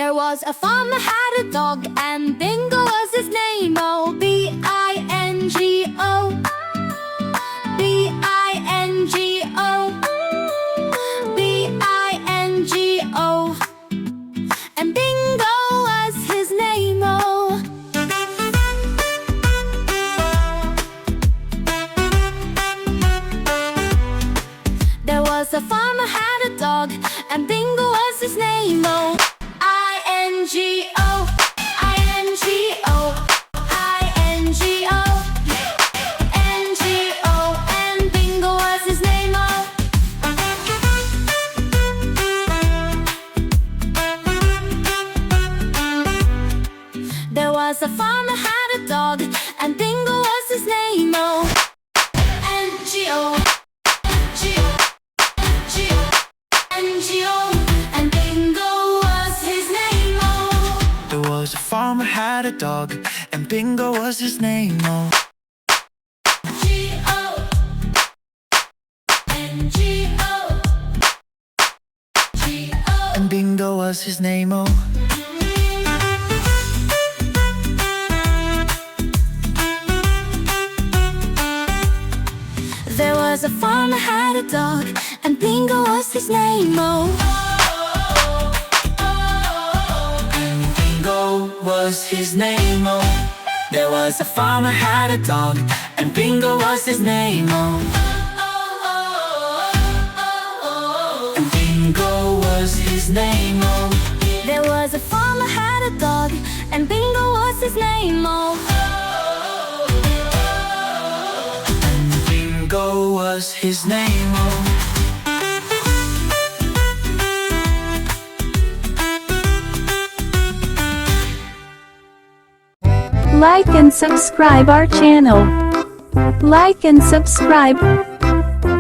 There was a farmer had a dog, and Bingo was his name. Oh, B-I-N-G-O, B-I-N-G-O, B-I-N-G-O. And Bingo was his name. Oh, there was a farmer had a dog, and Bingo was his name. Oh, I-N-G-O, I-N-G-O, I-N-G-O, N-G-O. And Bingo was his name. Oh, there was a farmer had a dog, and Bingo was his name. Oh, N-G-O, N-G-O, N-G-O, N-G-O. And Bingo was his name. Oh, There was a farmer had a dog, and Bingo was his name. Oh, G-O, N-G-O, G-O. and Bingo was his name. Oh, There was a farmer had a dog, and Bingo was his name. Oh, and Bingo was his name. Oh, there was a farmer had a dog, and Bingo was his name. Oh, and Bingo was his name. Oh, there was a farmer had a dog, and Bingo was his name. Oh, and Bingo was his name. Oh, Like and subscribe our channel. Like and subscribe.